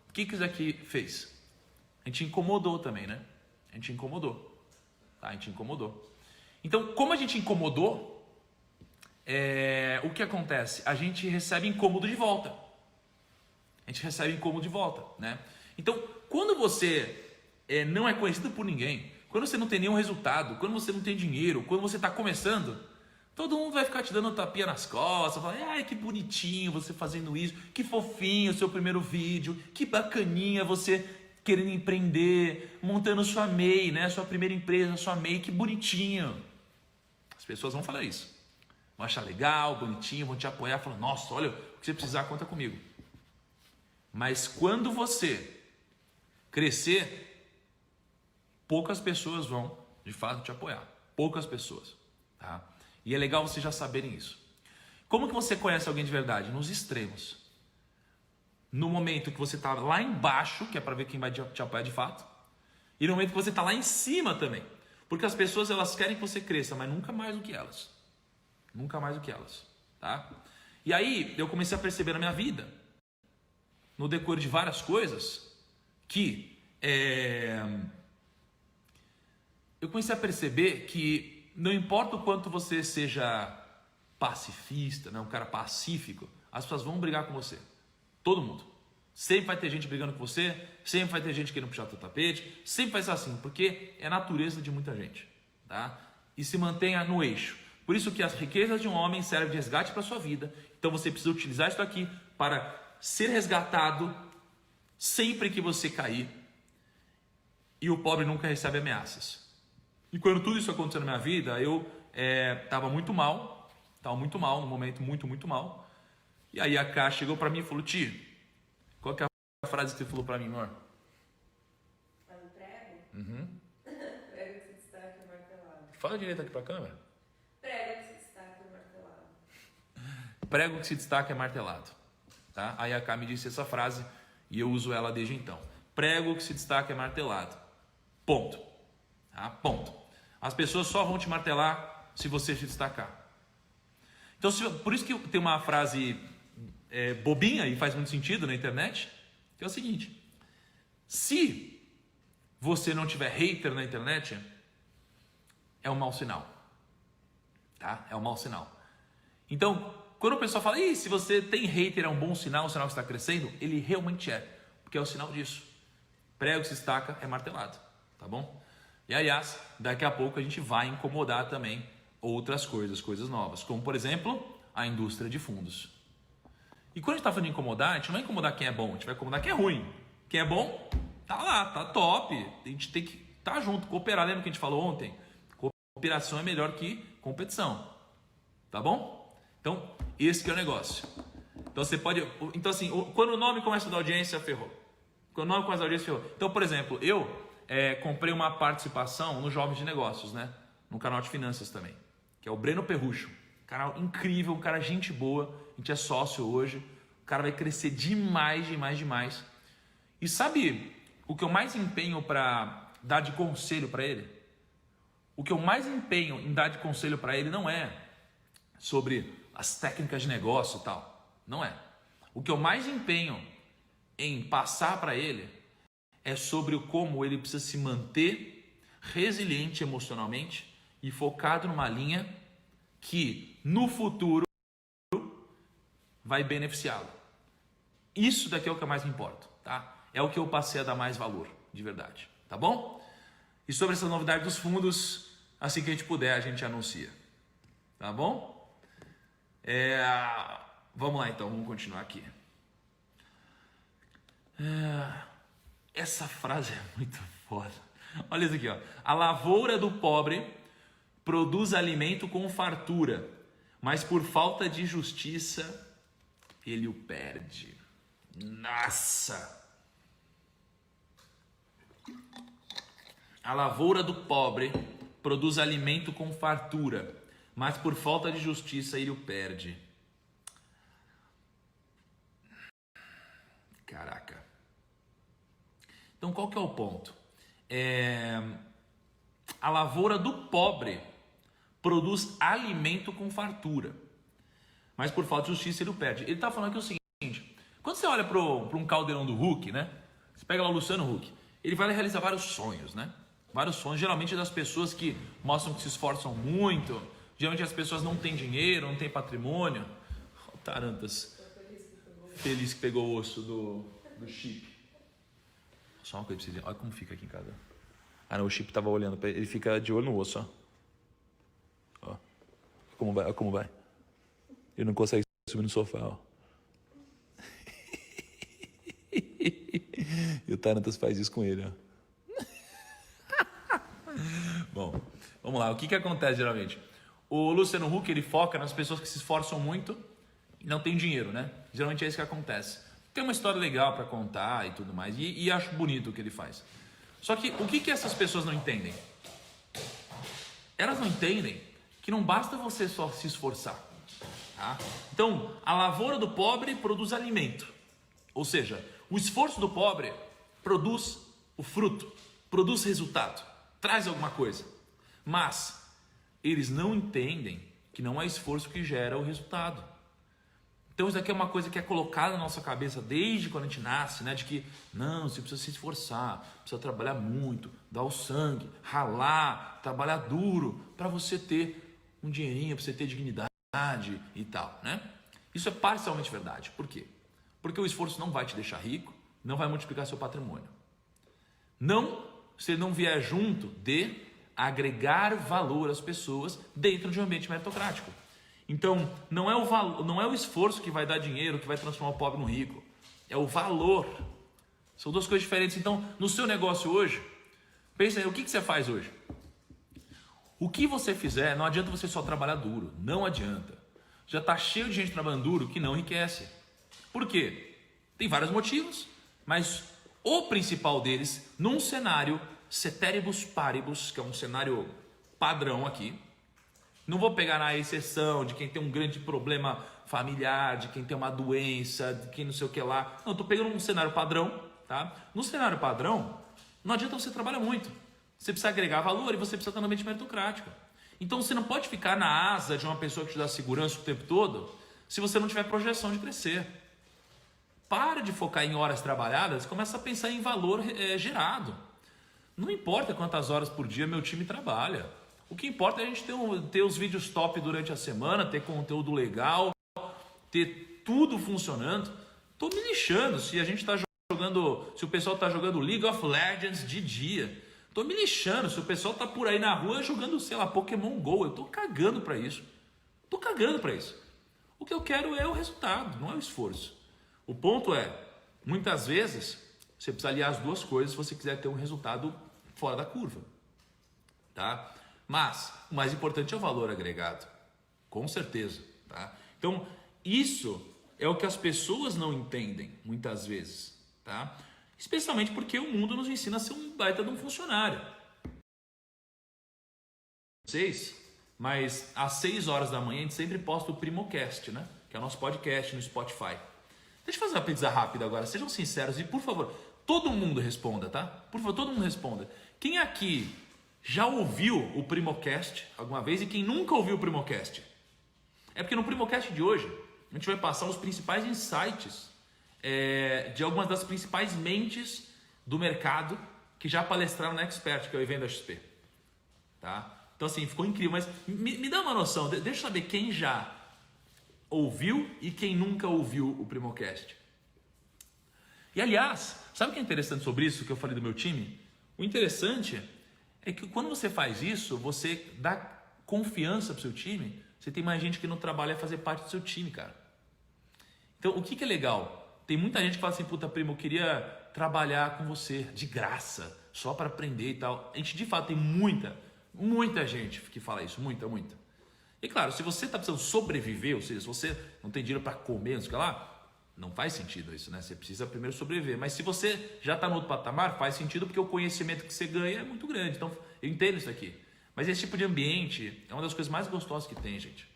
o que isso aqui fez? A gente incomodou também, né? A gente incomodou. Então, como a gente incomodou, o que acontece? A gente recebe incômodo de volta. Né? Então, quando você não é conhecido por ninguém, quando você não tem nenhum resultado, quando você não tem dinheiro, quando você está começando, todo mundo vai ficar te dando um tapinha nas costas, falar, ai, que bonitinho você fazendo isso, que fofinho o seu primeiro vídeo, que bacaninha você querendo empreender, montando sua MEI, né? Sua primeira empresa, sua MEI, que bonitinho. As pessoas vão falar isso. Vão achar legal, bonitinho, vão te apoiar, falando, nossa, olha, o que você precisar, conta comigo. Mas quando você crescer, poucas pessoas vão, de fato, te apoiar. Poucas pessoas. Tá? E é legal vocês já saberem isso. Como que você conhece alguém de verdade? Nos extremos. No momento que você está lá embaixo, que é para ver quem vai te apoiar de fato, e no momento que você está lá em cima também. Porque as pessoas, elas querem que você cresça, mas nunca mais do que elas. Tá? E aí, eu comecei a perceber na minha vida, no decorrer de várias coisas, que eu comecei a perceber que não importa o quanto você seja pacifista, né, um cara pacífico, as pessoas vão brigar com você. Todo mundo. Sempre vai ter gente brigando com você, sempre vai ter gente querendo puxar teu tapete, sempre vai ser assim, porque é a natureza de muita gente, tá? E se mantenha no eixo. Por isso que as riquezas de um homem servem de resgate para a sua vida. Então você precisa utilizar isso aqui para ser resgatado sempre que você cair. E o pobre nunca recebe ameaças. E quando tudo isso aconteceu na minha vida, eu estava muito mal, num momento muito mal. E aí a Ká chegou para mim e falou: Tio, qual que é a frase que você falou para mim, amor? Faz o prego? Uhum. Prego que se destaca é martelado. Fala direito aqui para a câmera. Prego que se destaca é martelado. Prego que se destaca é martelado. Tá? Aí a Ká me disse essa frase e eu uso ela desde então. Prego que se destaca é martelado. Ponto. Tá? Ponto. As pessoas só vão te martelar se você se destacar. Então, por isso que tem uma frase bobinha e faz muito sentido na internet, que é o seguinte: se você não tiver hater na internet, é um mau sinal. Tá? É um mau sinal. Então, quando o pessoal fala: Ih, se você tem hater é um bom sinal, um sinal que está crescendo, ele realmente é, porque é o sinal disso. Prego que se destaca é martelado, tá bom? E aliás, daqui a pouco a gente vai incomodar também outras coisas novas, como por exemplo, a indústria de fundos. E quando a gente está falando de incomodar, a gente não vai incomodar quem é bom, a gente vai incomodar quem é ruim. Quem é bom, tá lá, tá top, a gente tem que estar junto, cooperar. Lembra que a gente falou ontem? Cooperação é melhor que competição, tá bom? Então, esse que é o negócio. Então você pode, então assim, quando o nome começa a dar audiência, ferrou. Quando o nome começa a dar audiência, ferrou. Então, por exemplo, eu comprei uma participação no Jovens de Negócios, né? No canal de finanças também, que é o Breno Perrucho. Canal incrível, um cara gente boa, a gente é sócio hoje, o cara vai crescer demais. E sabe o que eu mais empenho para dar de conselho para ele? O que eu mais empenho em dar de conselho para ele não é sobre as técnicas de negócio e tal, não é. O que eu mais empenho em passar para ele é sobre como ele precisa se manter resiliente emocionalmente e focado numa linha que no futuro vai beneficiá-lo. Isso daqui é o que eu mais me importo, tá? É o que eu passei a dar mais valor, de verdade, tá bom? E sobre essa novidade dos fundos, assim que a gente puder, a gente anuncia, tá bom? Vamos lá então, vamos continuar aqui. Essa frase é muito foda. Olha isso aqui, ó. A lavoura do pobre produz alimento com fartura, mas por falta de justiça ele o perde. Nossa! A lavoura do pobre produz alimento com fartura, mas por falta de justiça ele o perde. Caraca. Então qual que é o ponto? A lavoura do pobre produz alimento com fartura, mas por falta de justiça ele o perde. Ele está falando aqui o seguinte: quando você olha para um caldeirão do Huck, né? Você pega lá o Luciano Huck, ele vai realizar vários sonhos, né? Vários sonhos, geralmente das pessoas que mostram que se esforçam muito. Geralmente as pessoas não têm dinheiro, não têm patrimônio. Oh, tarantas. Feliz que pegou o osso do chip. Só uma coisa pra vocês verem. Olha como fica aqui em casa. Ah não, o chip tava olhando pra ele. Ele fica de olho no osso, ó. Ó. Olha como vai. Ele não consegue subir no sofá, ó. E o Tarantas faz isso com ele, ó. Bom, vamos lá. O que acontece geralmente? O Luciano Huck, ele foca nas pessoas que se esforçam muito e não tem dinheiro, né? Geralmente é isso que acontece. Tem uma história legal para contar e tudo mais. E acho bonito o que ele faz. Só que o que essas pessoas não entendem? Elas não entendem que não basta você só se esforçar. Tá? Então, a lavoura do pobre produz alimento. Ou seja, o esforço do pobre produz o fruto, produz resultado, traz alguma coisa. Mas eles não entendem que não é esforço que gera o resultado. Então isso daqui é uma coisa que é colocada na nossa cabeça desde quando a gente nasce, né? De que, não, você precisa se esforçar, precisa trabalhar muito, dar o sangue, ralar, trabalhar duro para você ter um dinheirinho, para você ter dignidade e tal, né? Isso é parcialmente verdade. Por quê? Porque o esforço não vai te deixar rico, não vai multiplicar seu patrimônio. Não, se não vier junto de agregar valor às pessoas dentro de um ambiente meritocrático. Então, não é o esforço que vai dar dinheiro, que vai transformar o pobre no rico. É o valor. São duas coisas diferentes. Então, no seu negócio hoje, pensa aí, o que você faz hoje? O que você fizer, não adianta você só trabalhar duro. Não adianta. Já está cheio de gente trabalhando duro que não enriquece. Por quê? Tem vários motivos, mas o principal deles, num cenário ceteribus paribus, que é um cenário padrão aqui, não vou pegar na exceção de quem tem um grande problema familiar, de quem tem uma doença, de quem não sei o que lá. Não, estou pegando um cenário padrão, tá? No cenário padrão, não adianta você trabalhar muito. Você precisa agregar valor e você precisa estar no ambiente meritocrático. Então você não pode ficar na asa de uma pessoa que te dá segurança o tempo todo se você não tiver projeção de crescer. Para de focar em horas trabalhadas e começa a pensar em valor gerado. Não importa quantas horas por dia meu time trabalha. O que importa é a gente ter os vídeos top durante a semana, ter conteúdo legal, ter tudo funcionando. Tô me lixando se a gente tá jogando, se o pessoal tá jogando League of Legends de dia. Tô me lixando se o pessoal tá por aí na rua jogando, sei lá, Pokémon Go. Eu tô cagando para isso. Tô cagando para isso. O que eu quero é o resultado, não é o esforço. O ponto é, muitas vezes, você precisa aliar as duas coisas se você quiser ter um resultado fora da curva, tá? Mas o mais importante é o valor agregado, com certeza, tá? Então, isso é o que as pessoas não entendem muitas vezes, tá? Especialmente porque o mundo nos ensina a ser um baita de um funcionário. Mas às 6 horas da manhã a gente sempre posta o Primocast, né? Que é o nosso podcast no Spotify. Deixa eu fazer uma pesquisa rápida agora, sejam sinceros e por favor, todo mundo responda, tá? Por favor, todo mundo responda. Quem aqui já ouviu o Primocast alguma vez e quem nunca ouviu o Primocast? É porque no Primocast de hoje a gente vai passar os principais insights de algumas das principais mentes do mercado que já palestraram na Expert, que é o evento da XP. Tá? Então assim, ficou incrível, mas me dá uma noção, deixa eu saber quem já ouviu e quem nunca ouviu o Primocast. E aliás, sabe o que é interessante sobre isso que eu falei do meu time? O interessante é que quando você faz isso, você dá confiança pro seu time, você tem mais gente que não trabalha a fazer parte do seu time, cara. Então, o que é legal? Tem muita gente que fala assim, puta, primo, eu queria trabalhar com você de graça, só para aprender e tal. A gente, de fato, tem muita gente que fala isso, muita. E claro, se você está precisando sobreviver, ou seja, se você não tem dinheiro para comer, não sei o que lá, não faz sentido isso, né? Você precisa primeiro sobreviver. Mas se você já está no outro patamar, faz sentido porque o conhecimento que você ganha é muito grande. Então, eu entendo isso aqui. Mas esse tipo de ambiente é uma das coisas mais gostosas que tem, gente.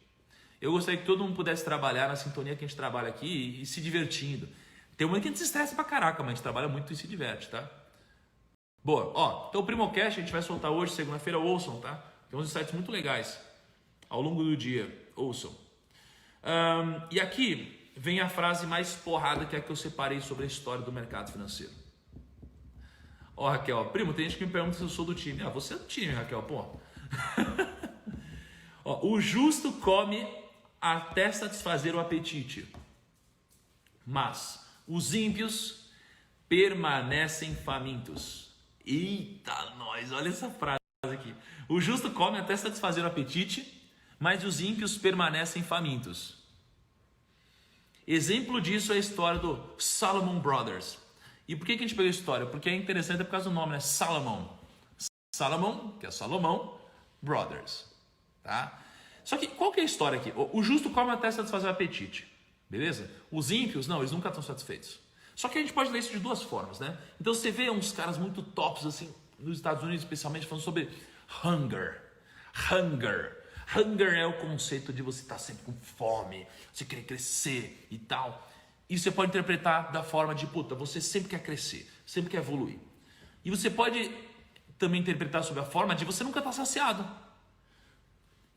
Eu gostaria que todo mundo pudesse trabalhar na sintonia que a gente trabalha aqui e se divertindo. Tem um momento que a gente se estressa pra caraca, mas a gente trabalha muito e se diverte, tá? Boa, ó, então o Primocast a gente vai soltar hoje, segunda-feira, ouçam, tá? Tem uns insights muito legais ao longo do dia, ouçam. E aqui vem a frase mais porrada que é a que eu separei sobre a história do mercado financeiro. Ó, Raquel, primo, tem gente que me pergunta se eu sou do time. Ah, você é do time, Raquel, pô. Ó, o justo come até satisfazer o apetite, mas os ímpios permanecem famintos. Eita, nós, olha essa frase aqui. O justo come até satisfazer o apetite, mas os ímpios permanecem famintos. Exemplo disso é a história do Salomon Brothers. E por que a gente pegou a história? Porque é interessante por causa do nome, né? Salomon. Salomon, que é Salomão, Brothers. Tá? Só que qual que é a história aqui? O justo come até satisfazer o apetite. Beleza? Os ímpios, não, eles nunca estão satisfeitos. Só que a gente pode ler isso de duas formas, né? Então você vê uns caras muito tops, assim, nos Estados Unidos especialmente, falando sobre hunger. Hunger é o conceito de você estar sempre com fome, você querer crescer e tal. E você pode interpretar da forma de, puta, você sempre quer crescer, sempre quer evoluir. E você pode também interpretar sobre a forma de você nunca estar saciado.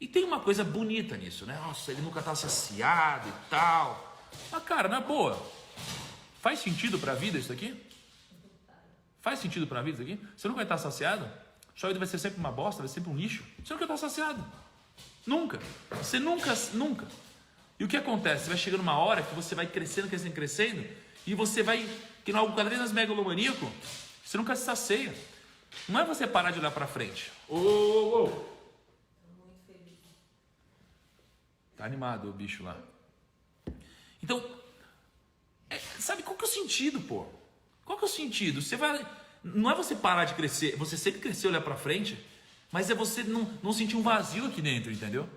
E tem uma coisa bonita nisso, né? Nossa, ele nunca está saciado e tal. Mas, cara, na boa, faz sentido para a vida isso aqui? Faz sentido para a vida isso aqui? Você nunca vai estar saciado? Sua vida vai ser sempre uma bosta, vai ser sempre um lixo? Você nunca vai estar saciado. Nunca. Você nunca. E o que acontece? Você vai chegando uma hora que você vai crescendo, e você vai, que algo cada vez mais megalomaníaco, você nunca se sacia. Não é você parar de olhar para frente. Muito feliz. Tá animado o bicho lá. Então, sabe qual que é o sentido, pô? Qual que é o sentido? Você vai, não é você parar de crescer, você sempre crescer e olhar para frente, mas é você não sentir um vazio aqui dentro, entendeu?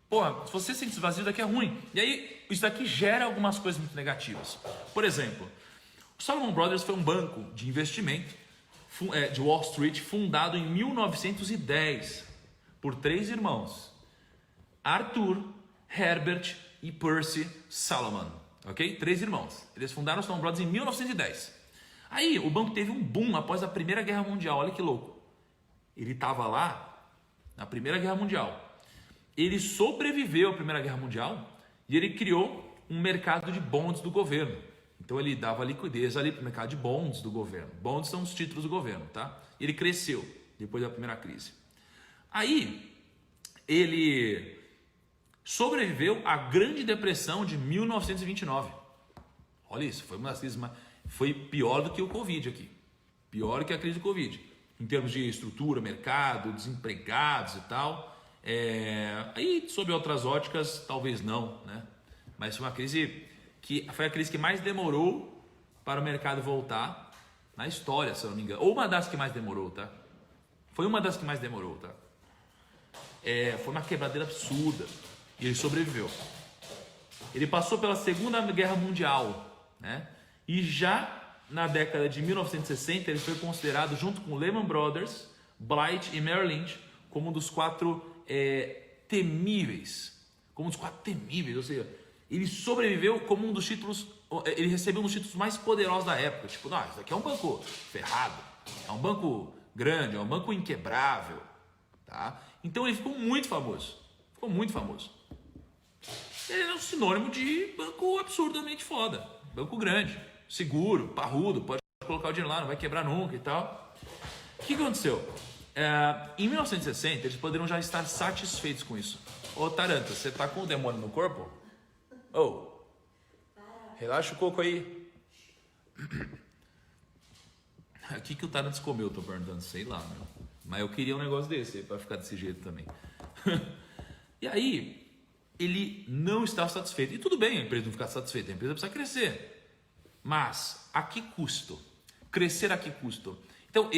Porra, se você sente esse vazio, daqui é ruim. E aí, isso daqui gera algumas coisas muito negativas. Por exemplo, o Salomon Brothers foi um banco de investimento de Wall Street fundado em 1910 por 3 irmãos, Arthur, Herbert e Percy Salomon, ok? 3 irmãos. Eles fundaram o Salomon Brothers em 1910. Aí o banco teve um boom após a Primeira Guerra Mundial. Olha que louco. Ele estava lá na Primeira Guerra Mundial. Ele sobreviveu à Primeira Guerra Mundial e ele criou um mercado de bonds do governo. Então ele dava liquidez ali para o mercado de bonds do governo. Bonds são os títulos do governo, tá? E ele cresceu depois da primeira crise. Aí ele sobreviveu à Grande Depressão de 1929. Olha isso, foi uma das crises, foi pior do que o Covid aqui. Pior que a crise do Covid. Em termos de estrutura, mercado, desempregados e tal. Aí, sob outras óticas, talvez não, né? Mas foi uma crise que foi a crise que mais demorou para o mercado voltar na história, se eu não me engano. Ou uma das que mais demorou, tá? Foi uma das que mais demorou, tá? Foi uma quebradeira absurda. E ele sobreviveu. Ele passou pela Segunda Guerra Mundial, né? E já na década de 1960, ele foi considerado, junto com Lehman Brothers, Blight e Merrill Lynch, como um dos 4 temíveis. Como um dos 4 temíveis, ou seja, ele sobreviveu como um dos títulos, ele recebeu um dos títulos mais poderosos da época. Tipo, não, isso aqui é um banco ferrado, é um banco grande, é um banco inquebrável, tá? Então ele ficou muito famoso, Ele é um sinônimo de banco absurdamente foda, banco grande, seguro, parrudo, pode colocar o dinheiro lá, não vai quebrar nunca e tal. O que aconteceu? Em 1960, eles poderiam já estar satisfeitos com isso. Ô Taranta, você tá com o demônio no corpo? Relaxa o coco aí. O que o Taranta comeu? Eu tô perguntando, sei lá, meu. Mas eu queria um negócio desse, pra ficar desse jeito também. E aí, ele não estava satisfeito. E tudo bem a empresa não ficar satisfeita, a empresa precisa crescer. Mas, a que custo? Crescer a que custo? Então,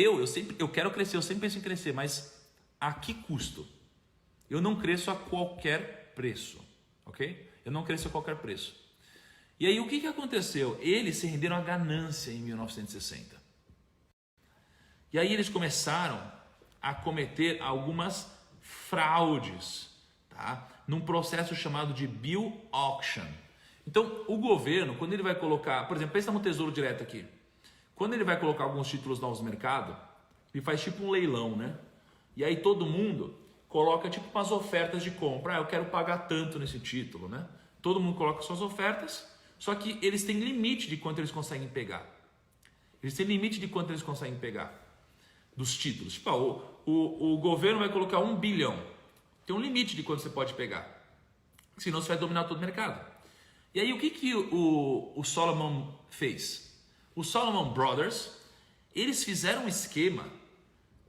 eu quero crescer, eu sempre penso em crescer, mas a que custo? Eu não cresço a qualquer preço, ok? Eu não cresço a qualquer preço. E aí, o que aconteceu? Eles se renderam à ganância em 1960. E aí, eles começaram a cometer algumas fraudes, tá? Num processo chamado de bill auction. Então, o governo, quando ele vai colocar, por exemplo, pensa no Tesouro Direto aqui. Quando ele vai colocar alguns títulos novos no mercado, ele faz tipo um leilão, né? E aí todo mundo coloca tipo umas ofertas de compra. Eu quero pagar tanto nesse título, né? Todo mundo coloca suas ofertas, só que eles têm limite de quanto eles conseguem pegar. Eles têm limite de quanto eles conseguem pegar dos títulos. Tipo, o governo vai colocar 1 bilhão. Tem um limite de quanto você pode pegar. Senão você vai dominar todo o mercado. E aí o que o Salomon fez? O Salomon Brothers, eles fizeram um esquema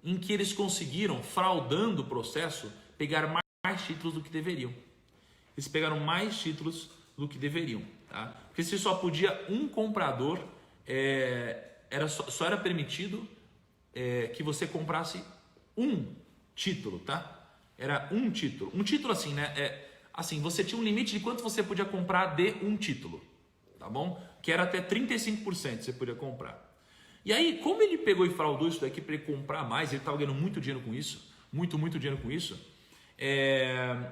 em que eles conseguiram, fraudando o processo, pegar mais títulos do que deveriam. Eles pegaram mais títulos do que deveriam, tá? Porque se só podia um comprador, só era permitido que você comprasse um título, tá? Era um título. Um título assim, né? Assim, você tinha um limite de quanto você podia comprar de um título, tá bom? Que era até 35% você podia comprar. E aí, como ele pegou e fraudou isso daqui para ele comprar mais, ele estava ganhando muito dinheiro com isso, muito dinheiro com isso,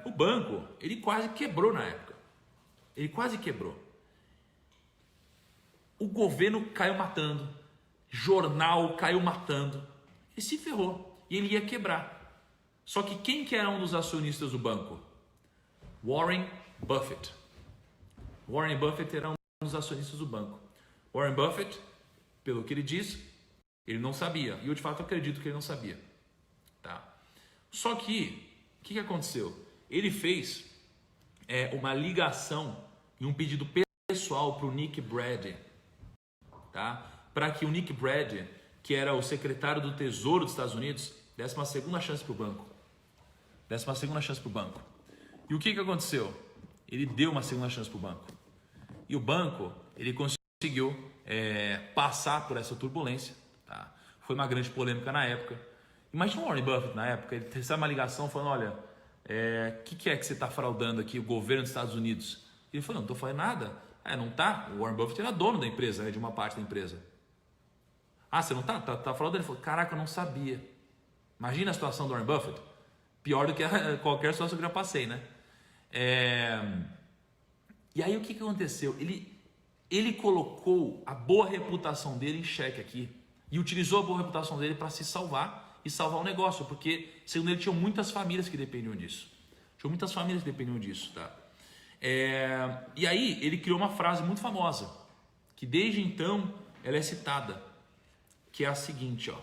o banco, ele quase quebrou na época. Ele quase quebrou. O governo caiu matando, jornal caiu matando, e se ferrou, e ele ia quebrar. Só que quem que era um dos acionistas do banco? Warren Buffett. Warren Buffett era um dos acionistas do banco. Warren Buffett, pelo que ele diz, ele não sabia. E eu de fato acredito que ele não sabia. Tá? Só que, o que aconteceu? Ele fez uma ligação e um pedido pessoal para o Nick Brady. Tá? Para que o Nick Brady, que era o secretário do Tesouro dos Estados Unidos, desse uma segunda chance para o banco. E o que aconteceu? Ele deu uma segunda chance para o banco. E o banco, ele conseguiu passar por essa turbulência. Tá? Foi uma grande polêmica na época. Imagina o Warren Buffett na época, ele recebe uma ligação falando, olha, o que é que você está fraudando aqui, o governo dos Estados Unidos? E ele falou, não estou fazendo nada. Não tá? O Warren Buffett era dono da empresa, de uma parte da empresa. Você não tá? Tá fraudando? Ele falou, caraca, eu não sabia. Imagina a situação do Warren Buffett. Pior do que qualquer situação que eu já passei, né? E aí o que aconteceu? Ele colocou a boa reputação dele em xeque aqui. E utilizou a boa reputação dele para se salvar e salvar o negócio. Porque, segundo ele, tinham muitas famílias que dependiam disso. Tá? E aí ele criou uma frase muito famosa. Que desde então ela é citada. Que é a seguinte, ó.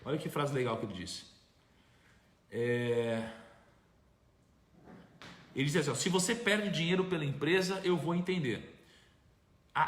Olha que frase legal que ele disse. Ele diz assim, ó, se você perde dinheiro pela empresa, eu vou entender.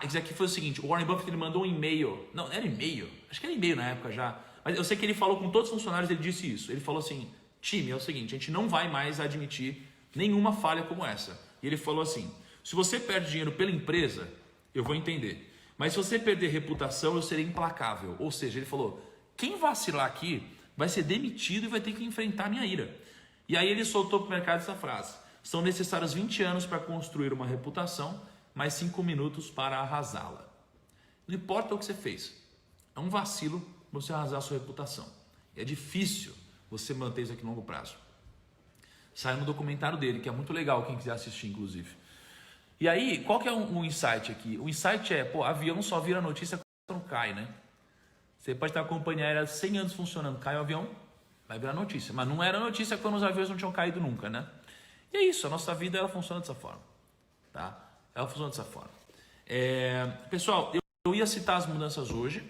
Isso aqui foi o seguinte, o Warren Buffett ele mandou um e-mail, não, era e-mail, acho que era e-mail na época já, mas eu sei que ele falou com todos os funcionários, ele disse isso, ele falou assim, time, é o seguinte, a gente não vai mais admitir nenhuma falha como essa. E ele falou assim, se você perde dinheiro pela empresa, eu vou entender, mas se você perder reputação, eu serei implacável. Ou seja, ele falou, quem vacilar aqui vai ser demitido e vai ter que enfrentar a minha ira. E aí ele soltou para o mercado essa frase, são necessários 20 anos para construir uma reputação, mais 5 minutos para arrasá-la. Não importa o que você fez, é um vacilo você arrasar a sua reputação. É difícil você manter isso aqui no longo prazo. Saiu no documentário dele, que é muito legal, quem quiser assistir, inclusive. E aí, qual que é um insight aqui? O insight é, avião só vira notícia quando cai, né? Você pode estar com a companhia aérea 100 anos funcionando, cai o avião, vai virar notícia. Mas não era notícia quando os aviões não tinham caído nunca, né? E é isso, a nossa vida ela funciona dessa forma, tá? Ela funciona dessa forma. Pessoal, eu ia citar as mudanças hoje,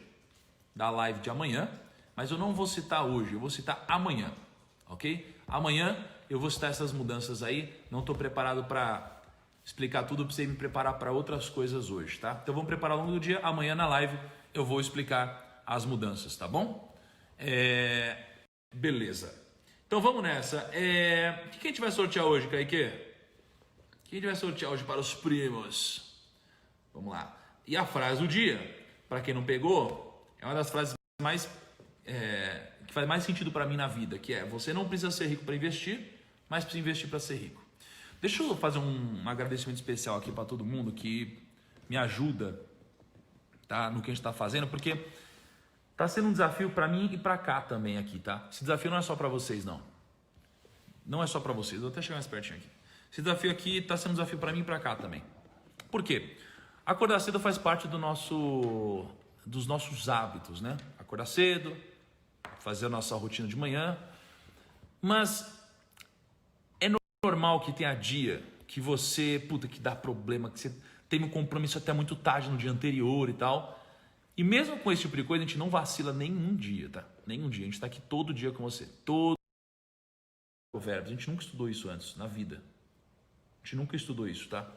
da live de amanhã, mas eu não vou citar hoje, eu vou citar amanhã, ok? Amanhã eu vou citar essas mudanças aí, não estou preparado para explicar tudo, precisei me preparar para outras coisas hoje, tá? Então vamos preparar ao longo do dia, amanhã na live eu vou explicar as mudanças, tá bom? Beleza. Então vamos nessa. O que a gente vai sortear hoje, Kaique? O que a gente vai sortear hoje para os primos? Vamos lá. E a frase do dia, para quem não pegou, é uma das frases mais que faz mais sentido para mim na vida, que é: você não precisa ser rico para investir, mas precisa investir para ser rico. Deixa eu fazer um agradecimento especial aqui para todo mundo que me ajuda, tá, no que a gente está fazendo, porque tá sendo um desafio para mim e para cá também aqui, tá? Esse desafio não é só para vocês, não. Não é só para vocês. Vou até chegar mais pertinho aqui. Esse desafio aqui tá sendo um desafio para mim e para cá também. Por quê? Acordar cedo faz parte dos nossos hábitos, né? Acordar cedo, fazer a nossa rotina de manhã. Mas é normal que tenha dia que você, que dá problema, que você tem um compromisso até muito tarde no dia anterior e tal. E mesmo com esse tipo de coisa, a gente não vacila nenhum dia, tá? Nenhum dia. A gente está aqui todo dia com você. Todo provérbio. A gente nunca estudou isso antes, na vida. A gente nunca estudou isso, tá?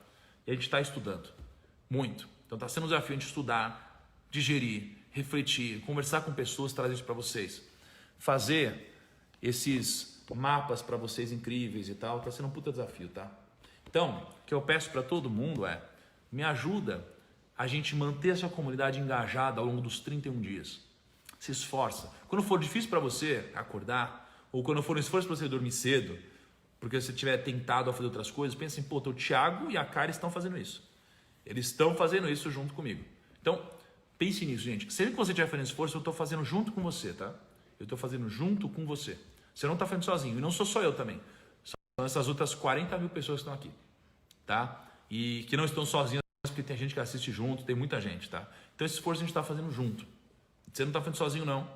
E a gente está estudando. Muito. Então está sendo um desafio a gente estudar, digerir, refletir, conversar com pessoas, trazer isso para vocês. Fazer esses mapas para vocês incríveis e tal. Está sendo um puta desafio, tá? Então, o que eu peço para todo mundo é: me ajuda a gente manter essa comunidade engajada ao longo dos 31 dias. Se esforça. Quando for difícil para você acordar, ou quando for um esforço para você dormir cedo, porque você estiver tentado a fazer outras coisas, pensa assim, o Thiago e a Kara estão fazendo isso. Eles estão fazendo isso junto comigo. Então, pense nisso, gente. Sempre que você estiver fazendo esforço, eu estou fazendo junto com você, tá? Eu estou fazendo junto com você. Você não está fazendo sozinho. E não sou só eu também. São essas outras 40 mil pessoas que estão aqui, tá? E que não estão sozinhas, porque tem gente que assiste junto, tem muita gente, tá? Então esse esforço a gente está fazendo junto. Você não está fazendo sozinho, não.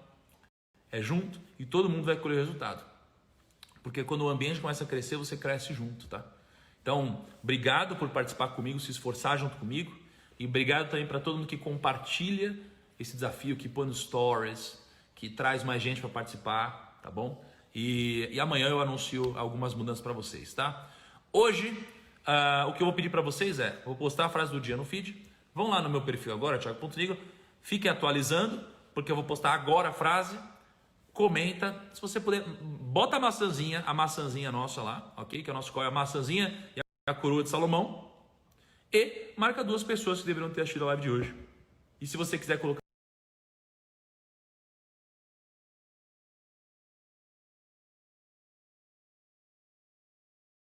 É junto e todo mundo vai colher o resultado. Porque quando o ambiente começa a crescer, você cresce junto, tá? Então, obrigado por participar comigo, se esforçar junto comigo. E obrigado também para todo mundo que compartilha esse desafio, que põe nos stories, que traz mais gente para participar, tá bom? E amanhã eu anuncio algumas mudanças para vocês, tá? Hoje, o que eu vou pedir para vocês vou postar a frase do dia no feed. Vão lá no meu perfil agora, Thiago.Nigro, fiquem atualizando, porque eu vou postar agora a frase. Comenta, se você puder, bota a maçãzinha nossa lá, ok? Que é o nosso qual é a maçãzinha e a coroa de Salomão. E marca 2 pessoas que deveriam ter assistido a live de hoje. E se você quiser colocar